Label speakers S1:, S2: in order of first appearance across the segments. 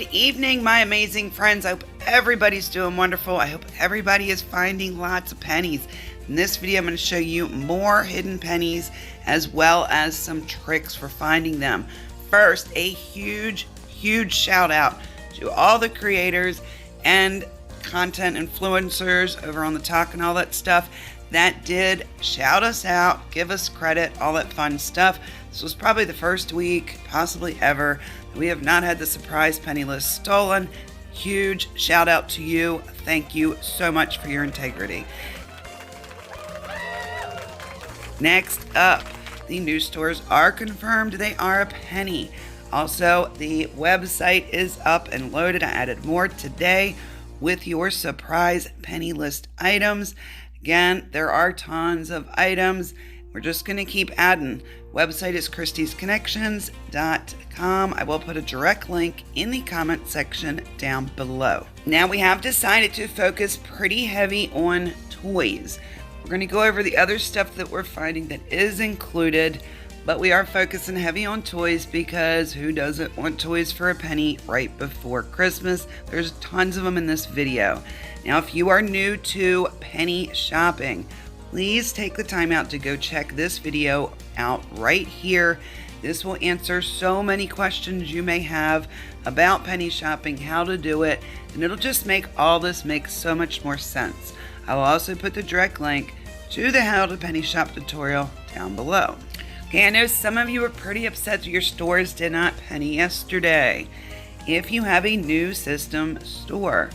S1: Good evening, my amazing friends. I hope everybody's doing wonderful. I hope everybody is finding lots of pennies. In this video, I'm going to show you more hidden pennies as well as some tricks for finding them. First, a huge shout out to all the creators and content influencers over on the talk and all that stuff that did shout us out, give us credit, all that fun stuff. This was probably the first week, possibly ever, we have not had the surprise penny list stolen. Huge shout out to you. Thank you so much for your integrity. Next up, the new stores are confirmed. They are a penny. Also, the website is up and loaded. I added more today with your surprise penny list items. Again, there are tons of items. We're just going to keep adding. Website is kristiesconnections.com. I will put a direct link in the comment section down below. Now we have decided to focus pretty heavy on toys. We're going to go over the other stuff that we're finding that is included, but we are focusing heavy on toys because who doesn't want toys for a penny right before Christmas? There's tons of them in this video. Now, if you are new to penny shopping, please take the time out to go check this video out right here. This will answer so many questions you may have about penny shopping, how to do it, and it'll just make all this make so much more sense. I will also put the direct link to the how to penny shop tutorial down below. Okay, I know some of you were pretty upset that your stores did not penny yesterday. If you have a new system store,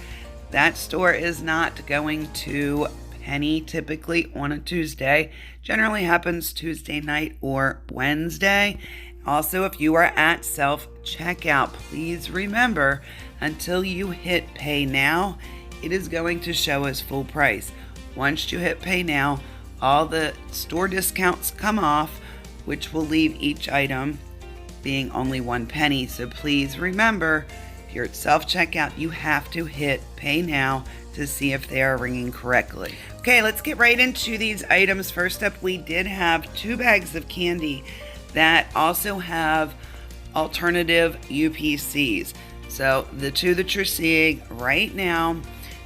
S1: that store is not going to penny typically on a Tuesday. Generally happens Tuesday night or Wednesday. Also, if you are at self-checkout, please remember until you hit pay now, it is going to show as full price. Once you hit pay now, all the store discounts come off, which will leave each item being only 1 penny. So please remember, if you're at self-checkout, you have to hit pay now to see if they are ringing correctly. Okay, let's get right into these items. First up, we did have 2 bags of candy that also have alternative UPCs. So the 2 that you're seeing right now,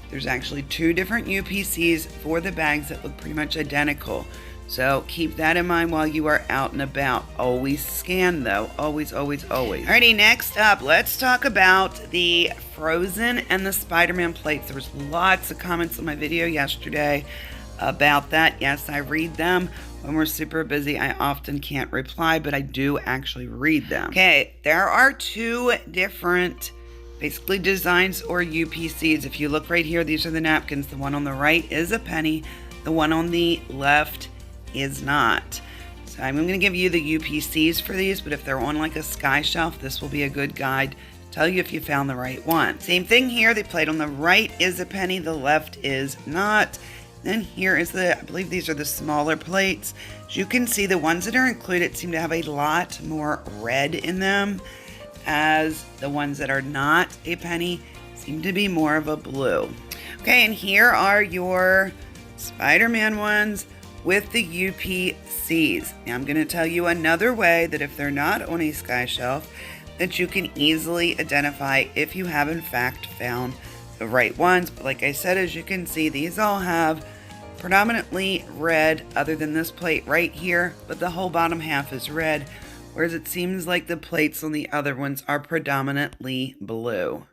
S1: there's actually 2 different UPCs for the bags that look pretty much identical. So keep that in mind while you are out and about. Always scan though, always. Alrighty, next up, let's talk about the Frozen and the Spider-Man plates. There was lots of comments on my video yesterday about that. Yes, I read them. When we're super busy, I often can't reply, but I do actually read them. Okay, there are 2 different basically designs or UPCs. If you look right here, these are the napkins. The one on the right is a penny. The one on the left is not. So I'm going to give you the UPCs for these, but if they're on like a sky shelf, this will be a good guide to tell you if you found the right one. Same thing here. The plate on the right is a penny, the left is not. Then here is I believe these are the smaller plates. As you can see, the ones that are included seem to have a lot more red in them, as the ones that are not a penny seem to be more of a blue. Okay, and here are your Spider-Man ones with the UPCs. Now I'm going to tell you another way that if they're not on a sky shelf, that you can easily identify if you have in fact found the right ones. But like I said, as you can see, these all have predominantly red other than this plate right here, but the whole bottom half is red, whereas it seems like the plates on the other ones are predominantly blue.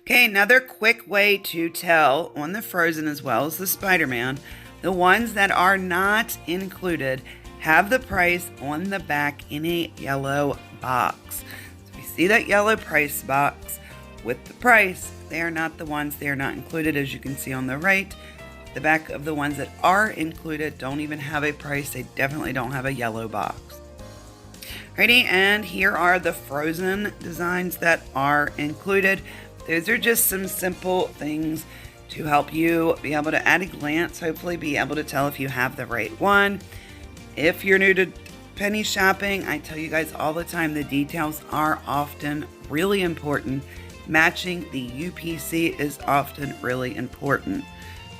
S1: Okay, another quick way to tell on the Frozen as well as the Spider-Man, the ones that are not included have the price on the back in a yellow box. So we see that yellow price box with the price. They are not the ones, they are not included, as you can see on the right. The back of the ones that are included don't even have a price. They definitely don't have a yellow box. Alrighty, and here are the Frozen designs that are included. Those are just some simple things to help you be able to, at a glance, hopefully be able to tell if you have the right one. If you're new to penny shopping, I tell you guys all the time, the details are often really important. Matching the UPC is often really important.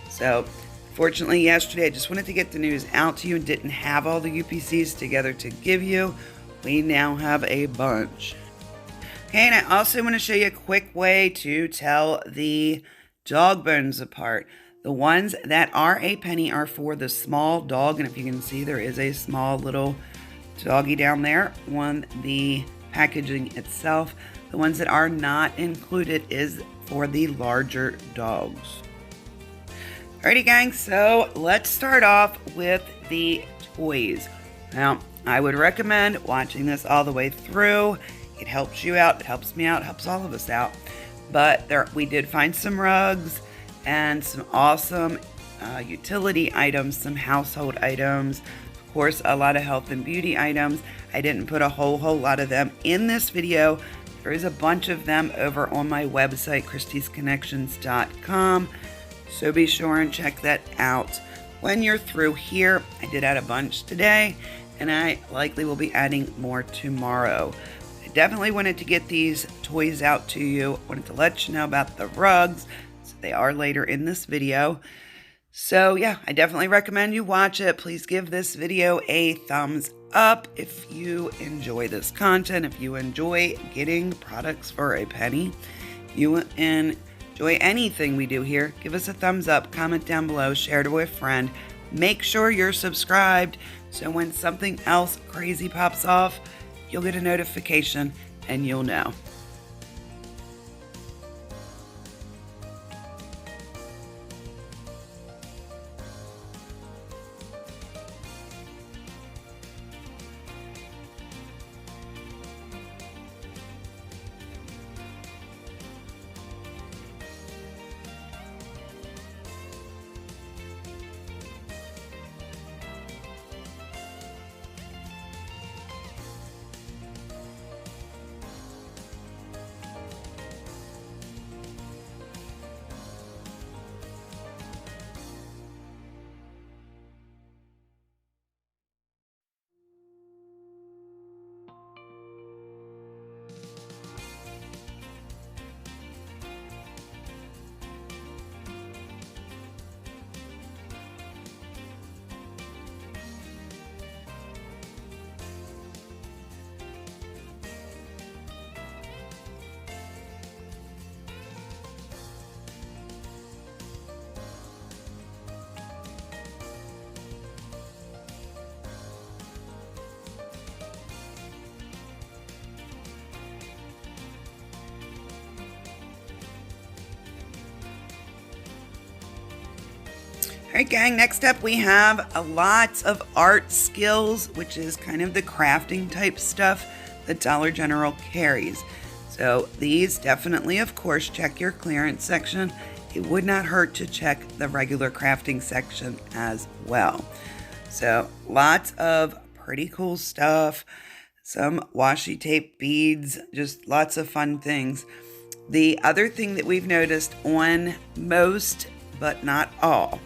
S1: So, fortunately, yesterday I just wanted to get the news out to you and didn't have all the UPCs together to give you. We now have a bunch. Okay, and I also want to show you a quick way to tell the dog bones apart. The ones that are a penny are for the small dog, and if you can see, there is a small little doggy down there on the packaging itself. The ones that are not included is for the larger dogs. Alrighty gang, so let's start off with the toys. Now, I would recommend watching this all the way through. It helps you out, it helps me out, it helps all of us out. But we did find some rugs and some awesome utility items, some household items, of course, a lot of health and beauty items. I didn't put a whole lot of them in this video. There is a bunch of them over on my website, kristiesconnections.com. So be sure and check that out. When you're through here, I did add a bunch today, and I likely will be adding more tomorrow. I definitely wanted to get these toys out to you. I wanted to let you know about the rugs, so they are later in this video. So yeah, I definitely recommend you watch it. Please give this video a thumbs up if you enjoy this content, if you enjoy getting products for a penny, if you enjoy anything we do here, give us a thumbs up, comment down below, share it with a friend. Make sure you're subscribed so when something else crazy pops off, you'll get a notification and you'll know. All right, gang, next up we have a lot of art skills, which is kind of the crafting type stuff that Dollar General carries. So these definitely, of course, check your clearance section. It would not hurt to check the regular crafting section as well. So lots of pretty cool stuff, some washi tape beads, just lots of fun things. The other thing that we've noticed on most, but not all,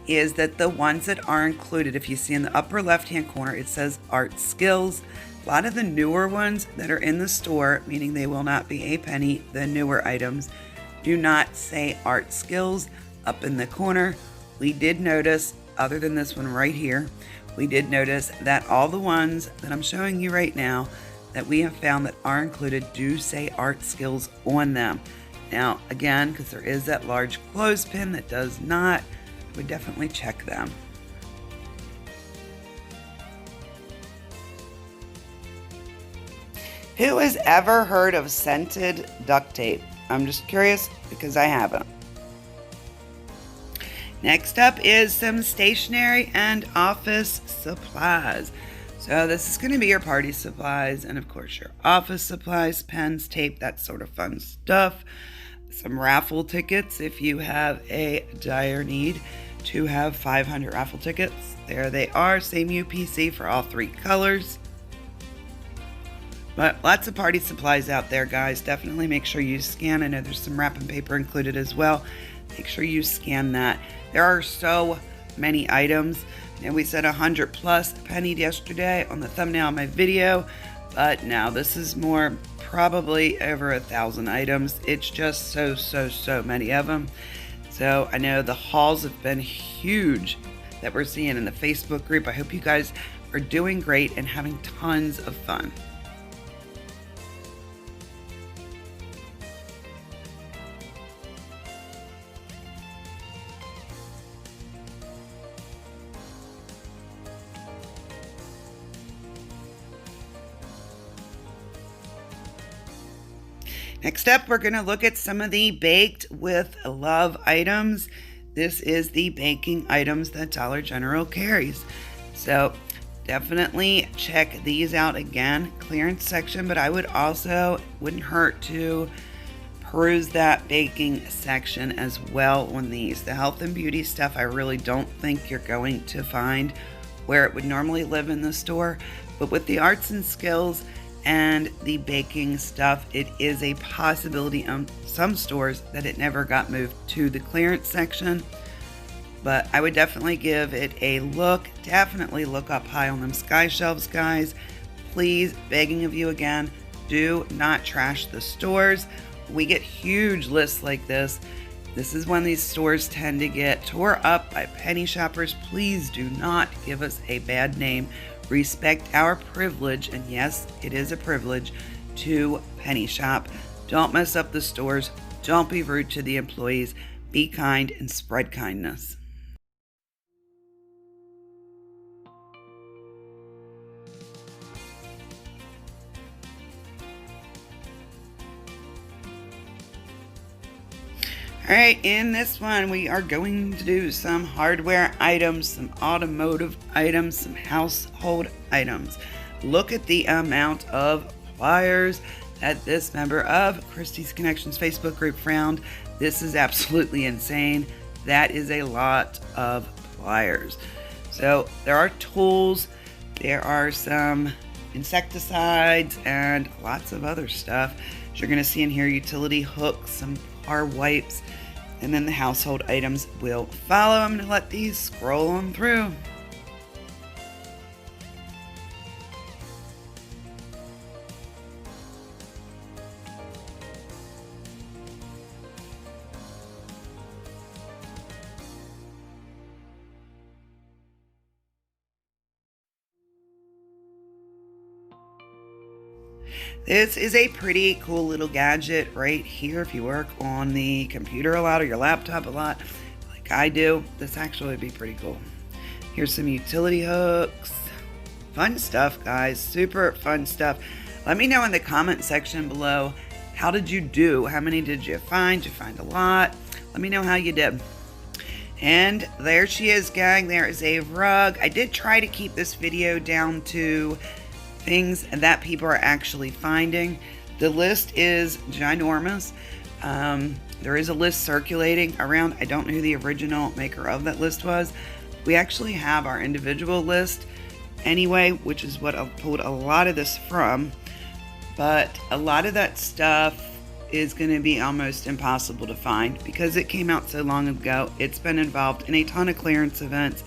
S1: is that the ones that are included, if you see in the upper left-hand corner, it says art skills. A lot of the newer ones that are in the store, meaning they will not be a penny, the newer items, do not say art skills up in the corner. We did notice, other than this one right here, we did notice that all the ones that I'm showing you right now that we have found that are included do say art skills on them. Now, again, because there is that large clothespin that does not, I would definitely check them. Who has ever heard of scented duct tape? I'm just curious because I haven't. Next up is some stationery and office supplies. So this is going to be your party supplies and of course your office supplies, pens, tape, that sort of fun stuff. Some raffle tickets if you have a dire need to have 500 raffle tickets. There they are, same UPC for all three colors. But lots of party supplies out there, guys. Definitely make sure you scan. I know there's some wrapping paper included as well. Make sure you scan that. There are so many items. And we said 100 plus pennied yesterday on the thumbnail of my video. But now this is more, probably over 1,000 items. It's just so many of them. So I know the hauls have been huge that we're seeing in the Facebook group. I hope you guys are doing great and having tons of fun. Next up, we're going to look at some of the baked with love items. This is the baking items that Dollar General carries. So definitely check these out again, clearance section, but I would also, wouldn't hurt to peruse that baking section as well on these. The health and beauty stuff, I really don't think you're going to find where it would normally live in the store, but with the arts and skills and the baking stuff, it is a possibility on some stores that it never got moved to the clearance section. But I would definitely give it a look. Definitely look up high on them sky shelves, guys. Please, begging of you again, do not trash the stores. We get huge lists like this. This is when these stores tend to get tore up by penny shoppers. Please do not give us a bad name. Respect our privilege, and yes, it is a privilege to penny shop. Don't mess up the stores. Don't be rude to the employees. Be kind and spread kindness. All right, in this one, we are going to do some hardware items, some automotive items, some household items. Look at the amount of pliers that this member of Kristie's Connections Facebook group found. This is absolutely insane. That is a lot of pliers. So there are tools, there are some insecticides, and lots of other stuff. As you're going to see in here, utility hooks, some car wipes, and then the household items will follow. I'm going to let these scroll on through. This is a pretty cool little gadget right here. If you work on the computer a lot or your laptop a lot, like I do, this actually would be pretty cool. Here's some utility hooks. Fun stuff, guys. Super fun stuff. Let me know in the comment section below, how did you do? How many did you find? Did you find a lot? Let me know how you did. And there she is, gang. There is a rug. I did try to keep this video down to things that people are actually finding. The list is ginormous. There is a list circulating around. I don't know who the original maker of that list was. We actually have our individual list anyway, which is what I've pulled a lot of this from. But a lot of that stuff is going to be almost impossible to find because it came out so long ago. It's been involved in a ton of clearance events.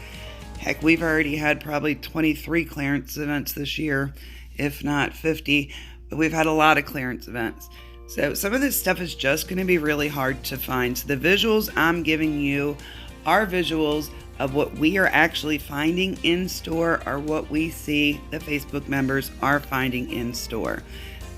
S1: Heck, we've already had probably 23 clearance events this year, if not 50, but we've had a lot of clearance events. So some of this stuff is just going to be really hard to find. So the visuals I'm giving you are visuals of what we are actually finding in store or what we see the Facebook members are finding in store.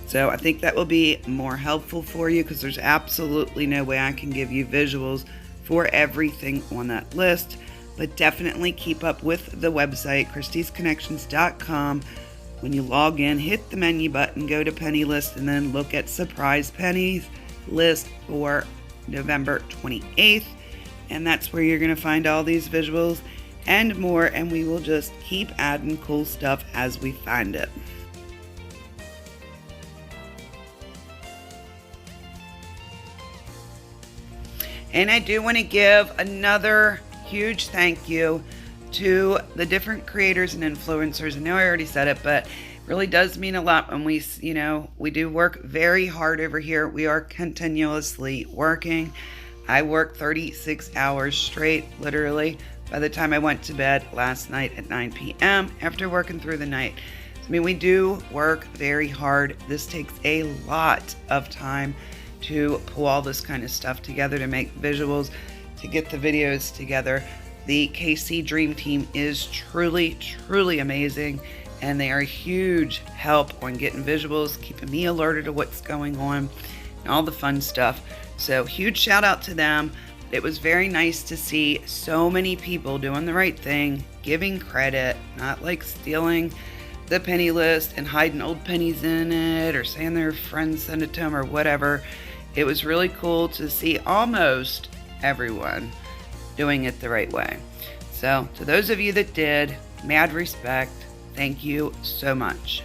S1: So I think that will be more helpful for you because there's absolutely no way I can give you visuals for everything on that list. But definitely keep up with the website, kristiesconnections.com. When you log in, hit the menu button, go to Penny List, and then look at Surprise Pennies list for November 28th. And that's where you're going to find all these visuals and more. And we will just keep adding cool stuff as we find it. And I do want to give another huge thank you to the different creators and influencers. I know I already said it, but it really does mean a lot when we do work very hard over here. We are continuously working. I work 36 hours straight, literally, by the time I went to bed last night at 9 p.m. after working through the night. I mean, we do work very hard. This takes a lot of time to pull all this kind of stuff together, to make visuals, to get the videos together. The KC Dream Team is truly, truly amazing, and they are a huge help on getting visuals, keeping me alerted to what's going on, and all the fun stuff. So huge shout out to them. It was very nice to see so many people doing the right thing, giving credit, not like stealing the penny list and hiding old pennies in it, or saying their friends sent it to them, or whatever. It was really cool to see almost everyone doing it the right way. So to those of you that did, mad respect. Thank you so much.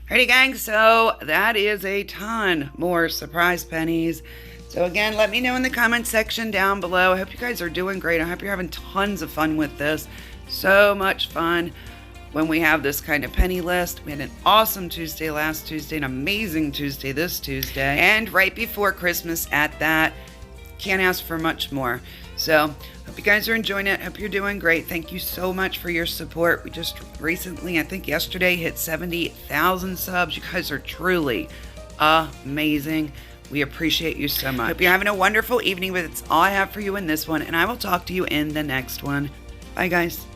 S1: Alrighty, gang, so that is a ton more surprise pennies. So again, let me know in the comment section down below. I hope you guys are doing great. I hope you're having tons of fun with this. So much fun when we have this kind of penny list. We had an awesome Tuesday last Tuesday, an amazing Tuesday this Tuesday, and right before Christmas at that. Can't ask for much more. So hope you guys are enjoying it. Hope you're doing great. Thank you so much for your support. We just recently, I think yesterday, hit 70,000 subs. You guys are truly amazing. We appreciate you so much. Hope you're having a wonderful evening, but that's all I have for you in this one, and I will talk to you in the next one. Bye, guys.